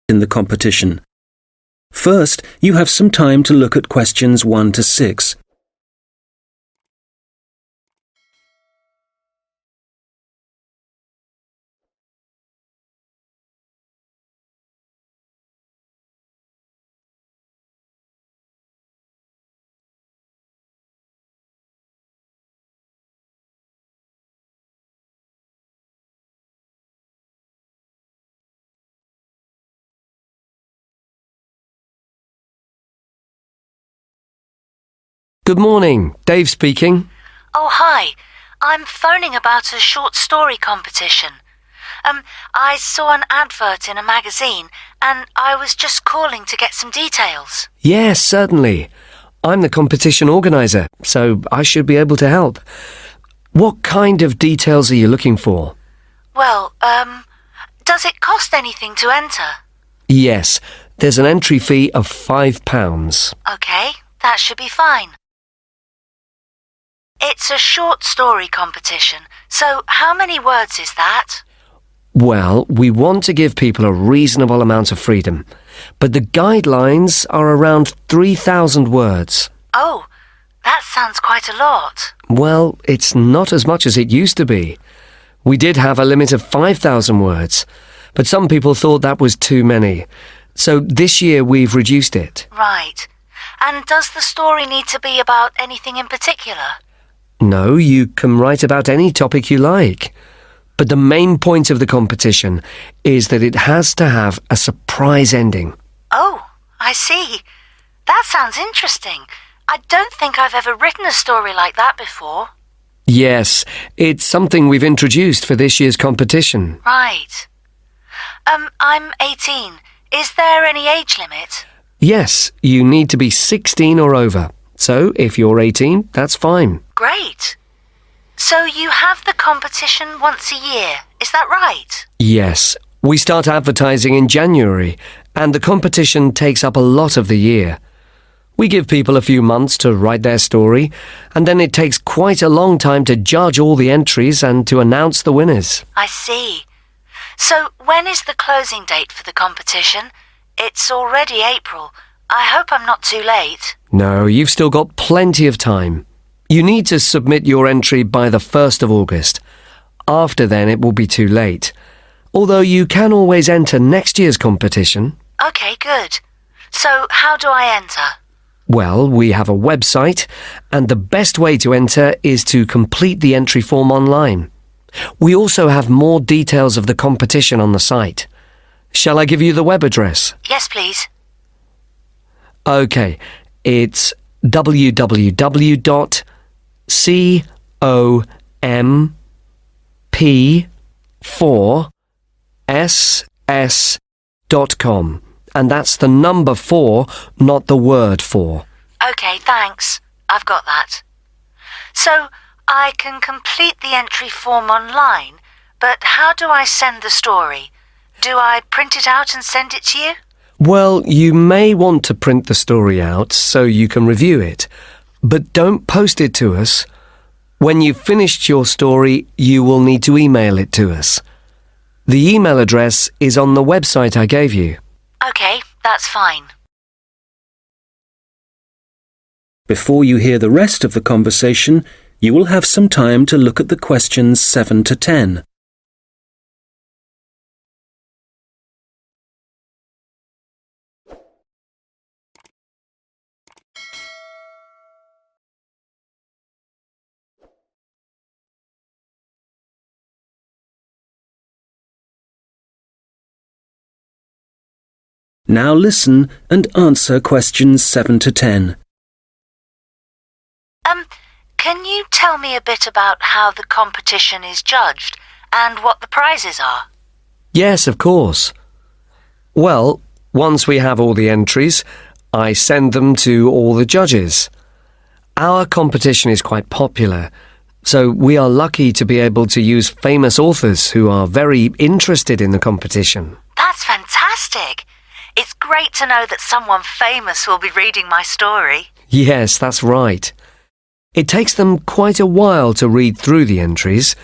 in the competition. First, you have some time to look at questions 1 to 6. Good morning, Dave speaking. Oh, hi. I'm phoning about a short story competition. I saw an advert in a magazine and I was just calling to get some details. Yes, certainly. I'm the competition organiser, so I should be able to help. What kind of details are you looking for? Well, does it cost anything to enter? Yes, there's an entry fee of £5. Okay, that should be fine. It's a short story competition, so how many words is that? Well, we want to give people a reasonable amount of freedom, but the guidelines are around 3,000 words. Oh, that sounds quite a lot. Well, it's not as much as it used to be. We did have a limit of 5,000 words, but some people thought that was too many. So this year we've reduced it. Right. And does the story need to be about anything in particular? No, you can write about any topic you like. But the main point of the competition is that it has to have a surprise ending. Oh, I see. That sounds interesting. I don't think I've ever written a story like that before. Yes, it's something we've introduced for this year's competition. Right. I'm 18. Is there any age limit? Yes, you need to be 16 or over. So, if you're 18, that's fine. Great. So you have the competition once a year, is that right? Yes, we start advertising in January, and the competition takes up a lot of the year. We give people a few months to write their story, and then it takes quite a long time to judge all the entries and to announce the winners. I see. So when is the closing date for the competition? It's already April. I hope I'm not too late. No, you've still got plenty of time. You need to submit your entry by the 1st of August. After then, it will be too late. Although you can always enter next year's competition. Okay, good. So how do I enter? Well, we have a website, and the best way to enter is to complete the entry form online. We also have more details of the competition on the site. Shall I give you the web address? Yes, please. Okay, it's www.comp4ss.com, and that's the number 4, not the word 4. Okay, thanks. I've got that. So I can complete the entry form online, but how do I send the story? Do I print it out and send it to you? Well, you may want to print the story out so you can review it, but don't post it to us. When you've finished your story, you will need to email it to us. The email address is on the website I gave you. Okay, that's fine. Before you hear the rest of the conversation, you will have some time to look at the questions 7 to 10. Now listen and answer questions 7 to 10. Can you tell me a bit about how the competition is judged and what the prizes are? Yes, of course. Well, once we have all the entries, I send them to all the judges. Our competition is quite popular, so we are lucky to be able to use famous authors who are very interested in the competition. That's fantastic! It's great to know that someone famous will be reading my story. Yes, that's right. It takes them quite a while to read through the entries,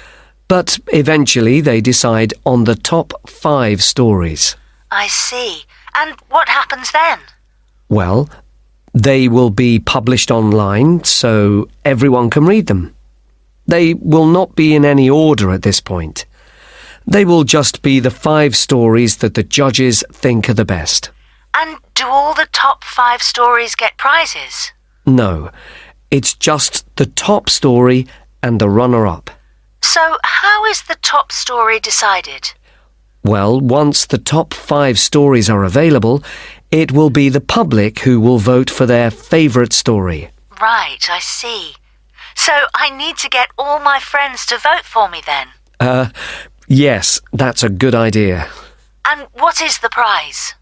but eventually they decide on the top 5 stories. I see. And what happens then? Well, they will be published online so everyone can read them. They will not be in any order at this point. They will just be the 5 stories that the judges think are the best. And do all the top 5 stories get prizes? No, it's just the top story and the runner-up. So how is the top story decided? Well, once the top 5 stories are available, it will be the public who will vote for their favourite story. Right, I see. So I need to get all my friends to vote for me then? Yes, that's a good idea. And what is the prize?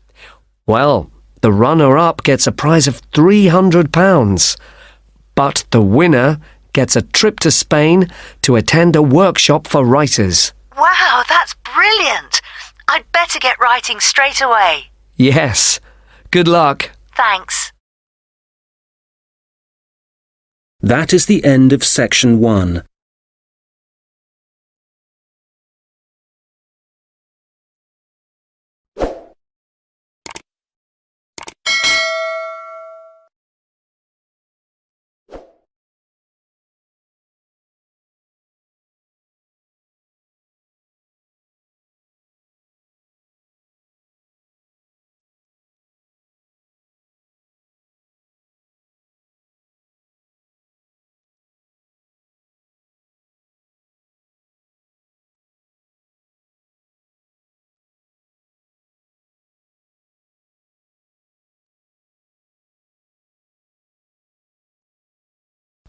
Well, the runner-up gets a prize of £300, but the winner gets a trip to Spain to attend a workshop for writers. Wow, that's brilliant! I'd better get writing straight away. Yes. Good luck. Thanks. That is the end of section 1.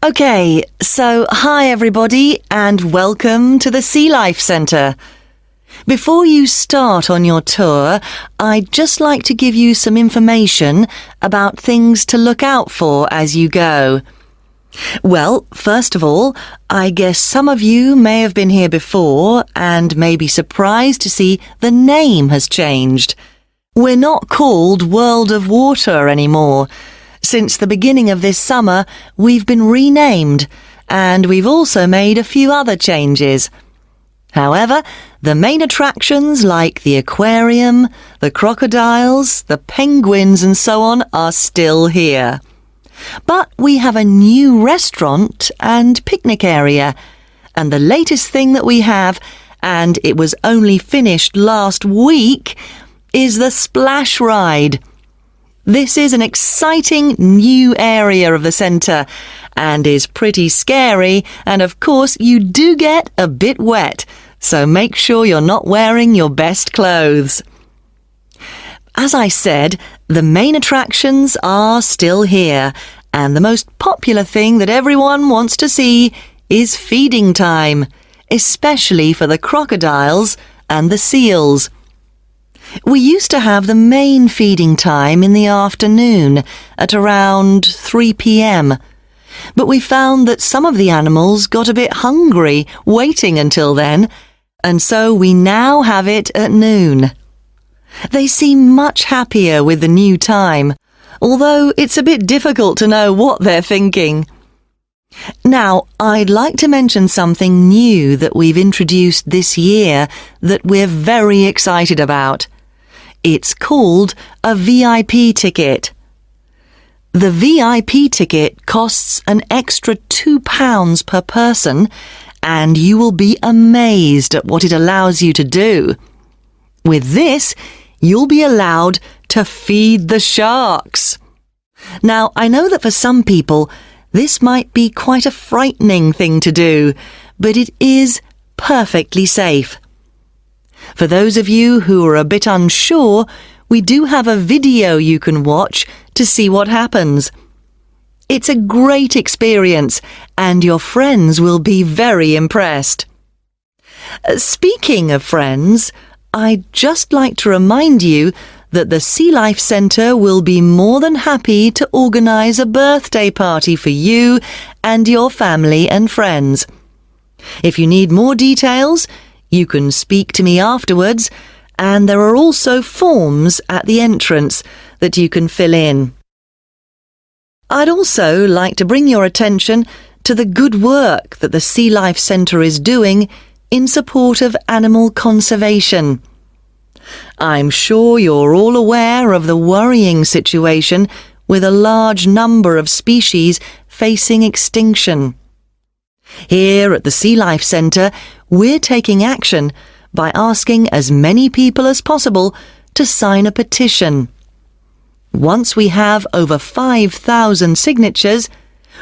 Okay, so hi everybody and welcome to the Sea Life Centre. Before you start on your tour, I'd just like to give you some information about things to look out for as you go. Well, first of all, I guess some of you may have been here before and may be surprised to see the name has changed. We're not called World of Water anymore. Since the beginning of this summer, we've been renamed, and we've also made a few other changes. However, the main attractions like the aquarium, the crocodiles, the penguins and so on are still here. But we have a new restaurant and picnic area, and the latest thing that we have, and it was only finished last week, is the splash ride. This is an exciting new area of the centre and is pretty scary, and of course you do get a bit wet, so make sure you're not wearing your best clothes. As I said, the main attractions are still here, and the most popular thing that everyone wants to see is feeding time, especially for the crocodiles and the seals. We used to have the main feeding time in the afternoon at around 3 p.m. But we found that some of the animals got a bit hungry waiting until then, and so we now have it at noon. They seem much happier with the new time, although it's a bit difficult to know what they're thinking. Now, I'd like to mention something new that we've introduced this year that we're very excited about. It's called a VIP ticket. The VIP ticket costs an extra £2 per person, and you will be amazed at what it allows you to do. With this, you'll be allowed to feed the sharks. Now, I know that for some people, this might be quite a frightening thing to do, but it is perfectly safe. For those of you who are a bit unsure, we do have a video you can watch to see what happens. It's a great experience, and your friends will be very impressed. Speaking of friends, I'd just like to remind you that the Sea Life Centre will be more than happy to organise a birthday party for you and your family and friends. If you need more details, you can speak to me afterwards, and there are also forms at the entrance that you can fill in. I'd also like to bring your attention to the good work that the Sea Life Centre is doing in support of animal conservation. I'm sure you're all aware of the worrying situation with a large number of species facing extinction. Here at the Sea Life Centre, we're taking action by asking as many people as possible to sign a petition. Once we have over 5,000 signatures,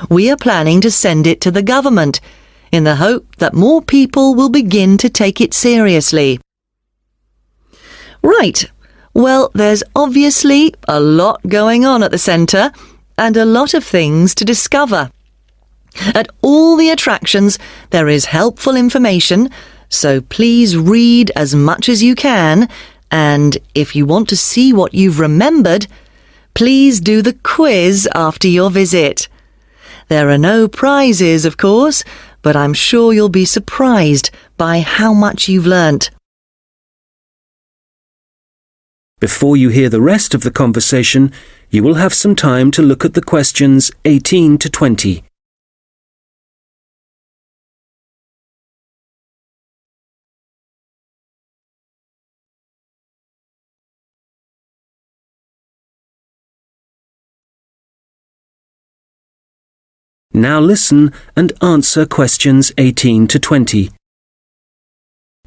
we are planning to send it to the government in the hope that more people will begin to take it seriously. Right, well, there's obviously a lot going on at the centre and a lot of things to discover. At all the attractions, there is helpful information, so please read as much as you can, and if you want to see what you've remembered, please do the quiz after your visit. There are no prizes, of course, but I'm sure you'll be surprised by how much you've learnt. Before you hear the rest of the conversation, you will have some time to look at the questions 18 to 20. Now listen and answer questions 18 to 20.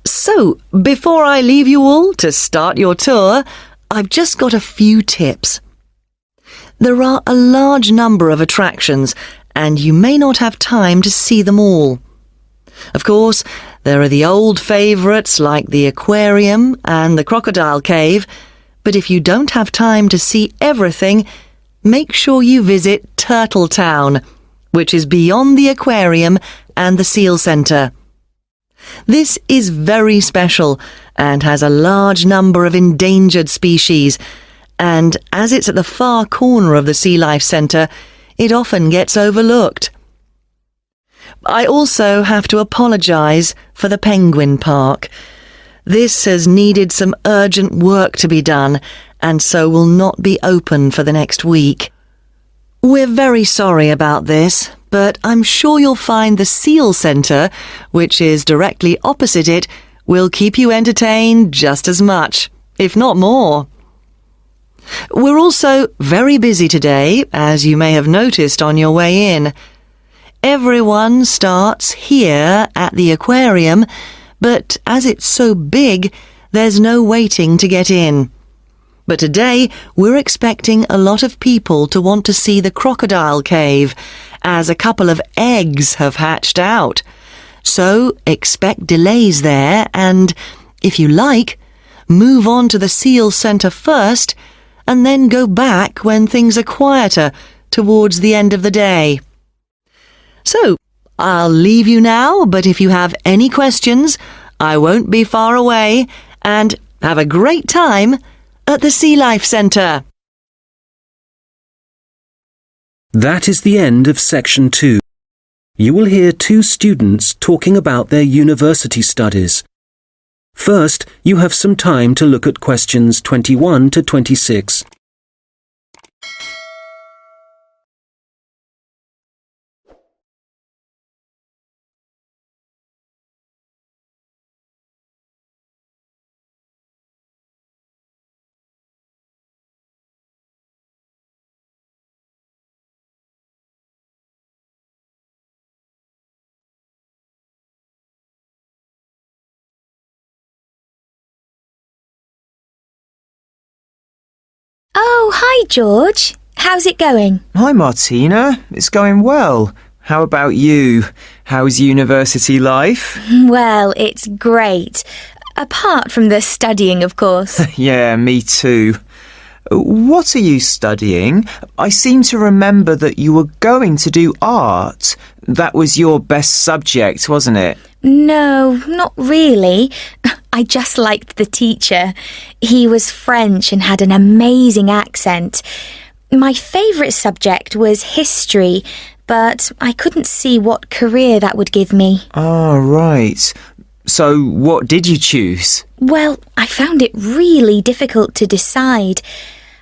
So, before I leave you all to start your tour, I've just got a few tips. There are a large number of attractions, and you may not have time to see them all. Of course, there are the old favourites like the aquarium and the crocodile cave, but if you don't have time to see everything, make sure you visit Turtle Town, which is beyond the aquarium and the seal centre. This is very special and has a large number of endangered species, and as it's at the far corner of the Sea Life Centre, it often gets overlooked. I also have to apologise for the Penguin Park. This has needed some urgent work to be done, and so will not be open for the next week. We're very sorry about this, but I'm sure you'll find the Seal Centre, which is directly opposite it, will keep you entertained just as much, if not more. We're also very busy today, as you may have noticed on your way in. Everyone starts here at the aquarium, but as it's so big, there's no waiting to get in. But today, we're expecting a lot of people to want to see the crocodile cave, as a couple of eggs have hatched out. So expect delays there and, if you like, move on to the Seal Centre first and then go back when things are quieter towards the end of the day. So, I'll leave you now, but if you have any questions, I won't be far away, and have a great time at the Sea Life Centre. That is the end of section 2. You will hear two students talking about their university studies. First, you have some time to look at questions 21 to 26. Oh, hi, George. How's it going? Hi, Martina. It's going well. How about you? How's university life? Well, it's great. Apart from the studying, of course. Yeah, me too. What are you studying? I seem to remember that you were going to do art. That was your best subject, wasn't it? No, not really. I just liked the teacher. He was French and had an amazing accent. My favourite subject was history, but I couldn't see what career that would give me. Ah, right. So what did you choose? Well, I found it really difficult to decide.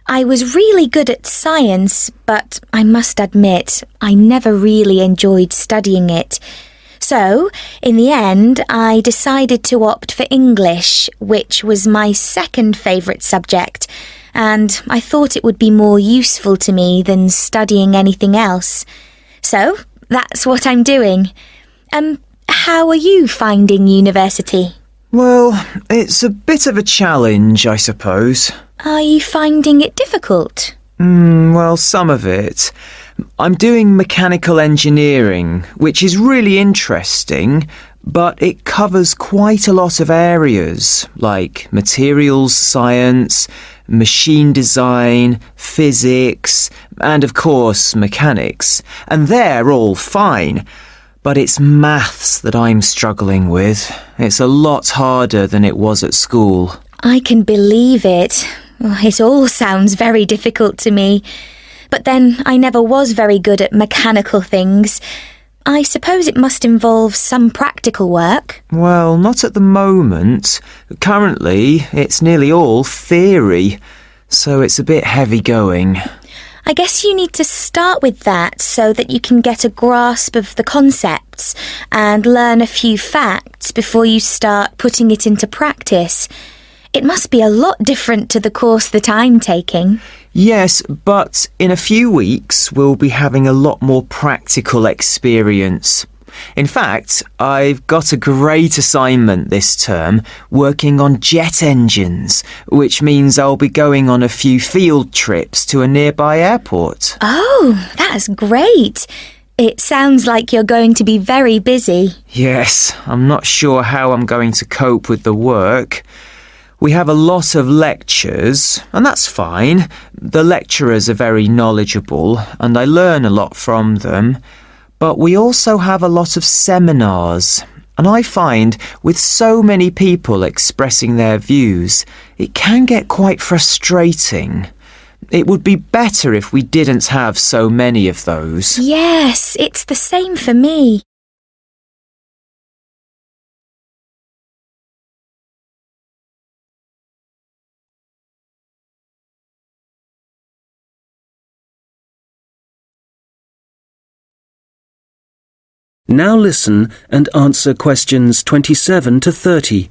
I was really good at science, but I must admit, I never really enjoyed studying it. So, in the end, I decided to opt for English, which was my second favourite subject, and I thought it would be more useful to me than studying anything else. So, that's what I'm doing. How are you finding university? Well, it's a bit of a challenge, I suppose. Are you finding it difficult? Well, some of it. I'm doing mechanical engineering, which is really interesting, but it covers quite a lot of areas, like materials science, machine design, physics, and of course mechanics. And they're all fine. But it's maths that I'm struggling with. It's a lot harder than it was at school. I can believe it. It all sounds very difficult to me. But then I never was very good at mechanical things. I suppose it must involve some practical work. Well, not at the moment. Currently, it's nearly all theory, so it's a bit heavy going. I guess you need to start with that so that you can get a grasp of the concepts and learn a few facts before you start putting it into practice. It must be a lot different to the course that I'm taking. Yes, but in a few weeks we'll be having a lot more practical experience. In fact, I've got a great assignment this term working on jet engines, which means I'll be going on a few field trips to a nearby airport. Oh, that's great. It sounds like you're going to be very busy. Yes, I'm not sure how I'm going to cope with the work. We have a lot of lectures, and that's fine. The lecturers are very knowledgeable, and I learn a lot from them. But we also have a lot of seminars, and I find with so many people expressing their views, it can get quite frustrating. It would be better if we didn't have so many of those. Yes, it's the same for me. Now listen and answer questions 27 to 30.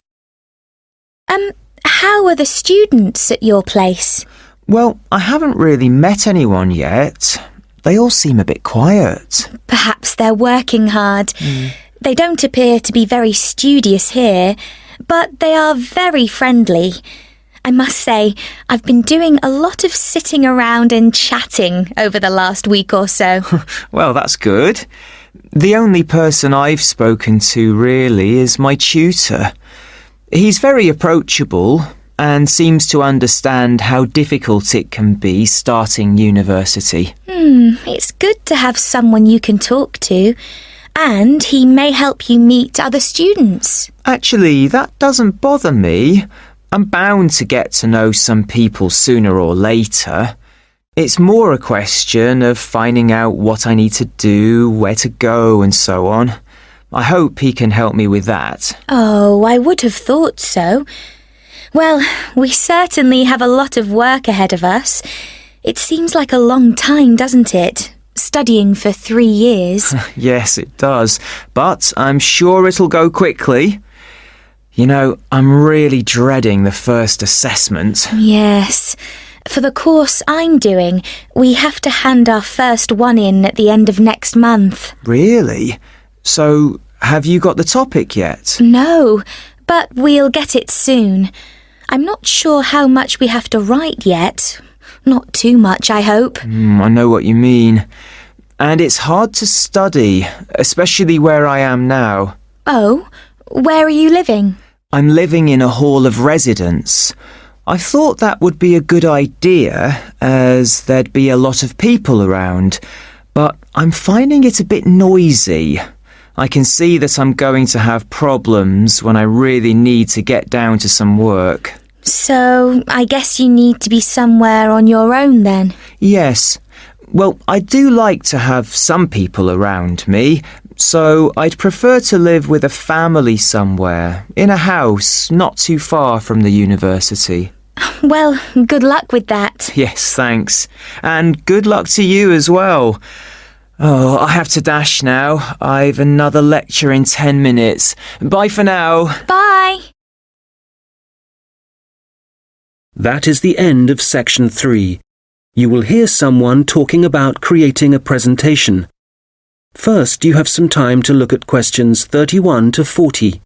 How are the students at your place? Well, I haven't really met anyone yet. They all seem a bit quiet. Perhaps they're working hard. They don't appear to be very studious here, but they are very friendly. I must say, I've been doing a lot of sitting around and chatting over the last week or so. Well, that's good. The only person I've spoken to really is my tutor. He's very approachable and seems to understand how difficult it can be starting university. It's good to have someone you can talk to, and he may help you meet other students. Actually, that doesn't bother me. I'm bound to get to know some people sooner or later. It's more a question of finding out what I need to do, where to go, and so on. I hope he can help me with that. Oh, I would have thought so. Well, we certainly have a lot of work ahead of us. It seems like a long time, doesn't it? Studying for 3 years. Yes, it does. But I'm sure it'll go quickly. You know, I'm really dreading the first assessment. Yes. For the course I'm doing, we have to hand our first one in at the end of next month. Really? So, have you got the topic yet? No, but we'll get it soon. I'm not sure how much we have to write yet. Not too much, I hope. I know what you mean. And it's hard to study, especially where I am now. Oh, where are you living? I'm living in a hall of residence. I thought that would be a good idea, as there'd be a lot of people around, but I'm finding it a bit noisy. I can see that I'm going to have problems when I really need to get down to some work. So, I guess you need to be somewhere on your own then? Yes. Well, I do like to have some people around me, so I'd prefer to live with a family somewhere, in a house not too far from the university. Well, good luck with that. Yes, thanks. And good luck to you as well. Oh, I have to dash now. I've another lecture in 10 minutes. Bye for now. Bye. That is the end of section 3. You will hear someone talking about creating a presentation. First, you have some time to look at questions 31 to 40.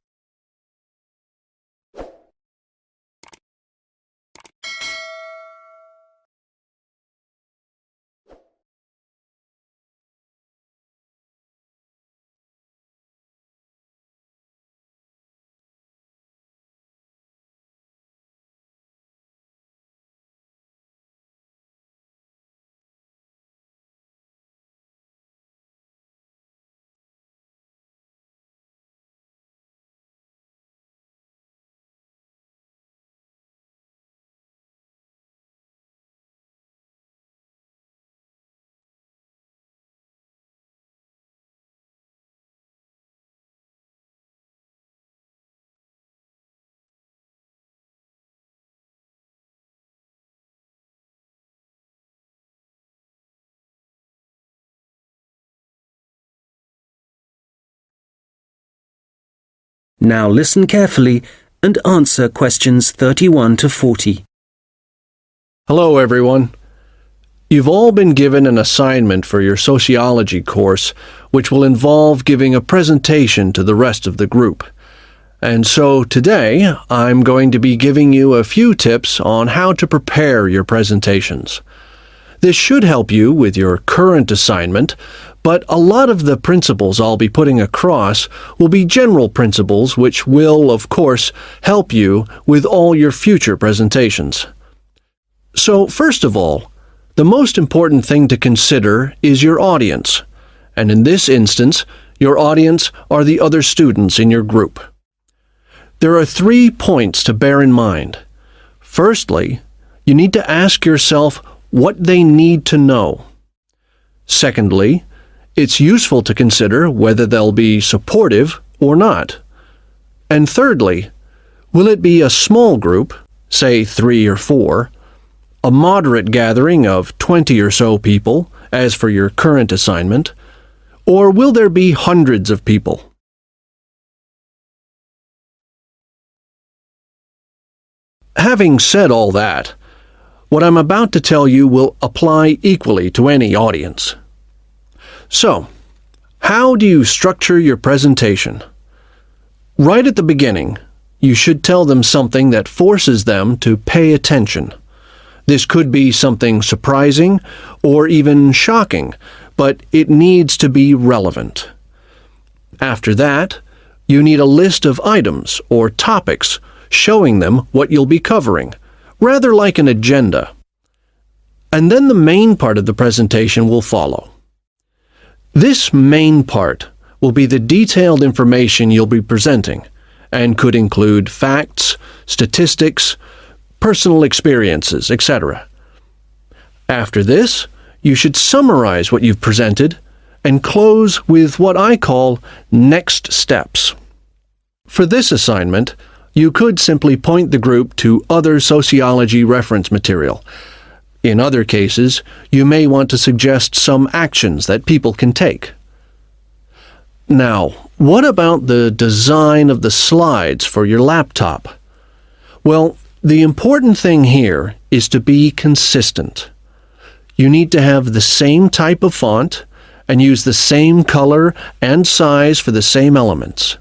Now listen carefully and answer questions 31 to 40. Hello, everyone. You've all been given an assignment for your sociology course, which will involve giving a presentation to the rest of the group. And so today, I'm going to be giving you a few tips on how to prepare your presentations. This should help you with your current assignment, but a lot of the principles I'll be putting across will be general principles which will, of course, help you with all your future presentations. So, first of all, the most important thing to consider is your audience, and in this instance, your audience are the other students in your group. There are 3 points to bear in mind. Firstly, you need to ask yourself what they need to know. Secondly, it's useful to consider whether they'll be supportive or not. And thirdly, will it be a small group, say 3 or 4, a moderate gathering of 20 or so people, as for your current assignment, or will there be hundreds of people? Having said all that, what I'm about to tell you will apply equally to any audience. So, how do you structure your presentation? Right at the beginning, you should tell them something that forces them to pay attention. This could be something surprising or even shocking, but it needs to be relevant. After that, you need a list of items or topics showing them what you'll be covering, rather like an agenda. And then the main part of the presentation will follow. This main part will be the detailed information you'll be presenting, and could include facts, statistics, personal experiences, etc. After this, you should summarize what you've presented and close with what I call next steps. For this assignment, you could simply point the group to other sociology reference material. In other cases, you may want to suggest some actions that people can take. Now, what about the design of the slides for your laptop? Well, the important thing here is to be consistent. You need to have the same type of font and use the same color and size for the same elements.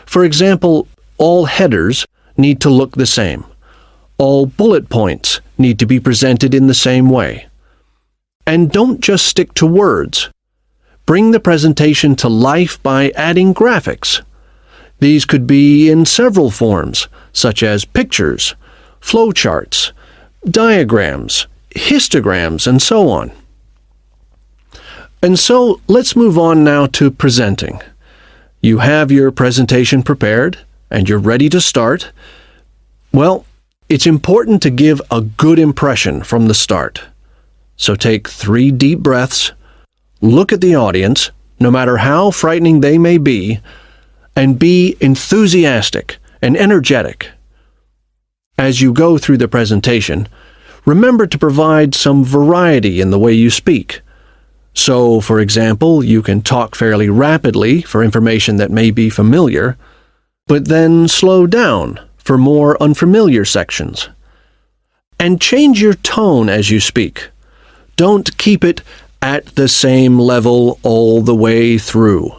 For example, all headers need to look the same. All bullet points need to be presented in the same way. And don't just stick to words. Bring the presentation to life by adding graphics. These could be in several forms, such as pictures, flowcharts, diagrams, histograms, and so on. And so let's move on now to presenting. You have your presentation prepared, and you're ready to start. Well, it's important to give a good impression from the start. So take 3 deep breaths, look at the audience, no matter how frightening they may be, and be enthusiastic and energetic. As you go through the presentation, remember to provide some variety in the way you speak. So, for example, you can talk fairly rapidly for information that may be familiar, but then slow down for more unfamiliar sections. And change your tone as you speak. Don't keep it at the same level all the way through.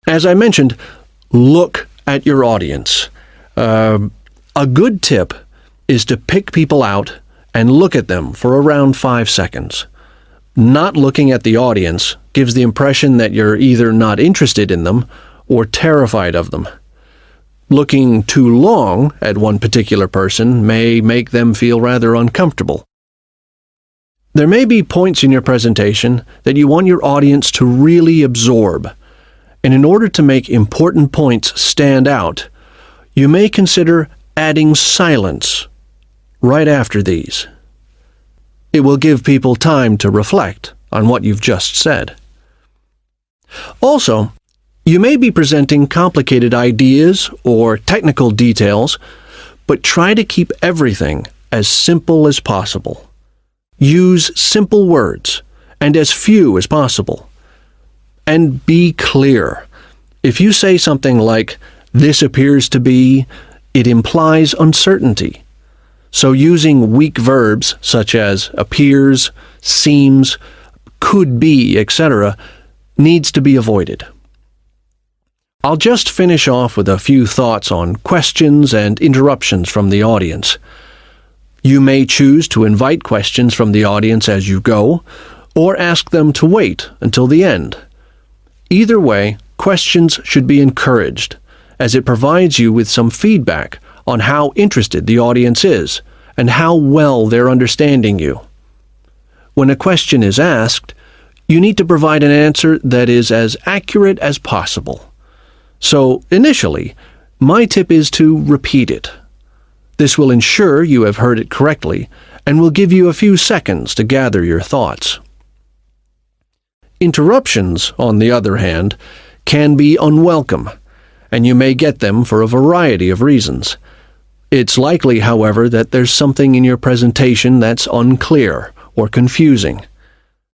As I mentioned, look at your audience. A good tip is to pick people out and look at them for around 5 seconds. Not looking at the audience gives the impression that you're either not interested in them or terrified of them. Looking too long at one particular person may make them feel rather uncomfortable. There may be points in your presentation that you want your audience to really absorb, and in order to make important points stand out, you may consider adding silence right after these. It will give people time to reflect on what you've just said. Also, you may be presenting complicated ideas or technical details, but try to keep everything as simple as possible. Use simple words and as few as possible. And be clear. If you say something like, "This appears to be," it implies uncertainty. So using weak verbs such as appears, seems, could be, etc., needs to be avoided. I'll just finish off with a few thoughts on questions and interruptions from the audience. You may choose to invite questions from the audience as you go, or ask them to wait until the end. Either way, questions should be encouraged, as it provides you with some feedback on how interested the audience is and how well they're understanding you. When a question is asked, you need to provide an answer that is as accurate as possible. So, initially, my tip is to repeat it. This will ensure you have heard it correctly and will give you a few seconds to gather your thoughts. Interruptions, on the other hand, can be unwelcome, and you may get them for a variety of reasons. It's likely, however, that there's something in your presentation that's unclear or confusing.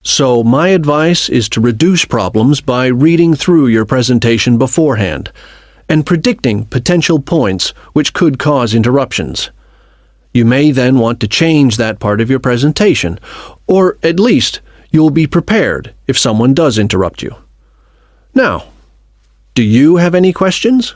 So my advice is to reduce problems by reading through your presentation beforehand and predicting potential points which could cause interruptions. You may then want to change that part of your presentation, or at least you'll be prepared if someone does interrupt you. Now, do you have any questions?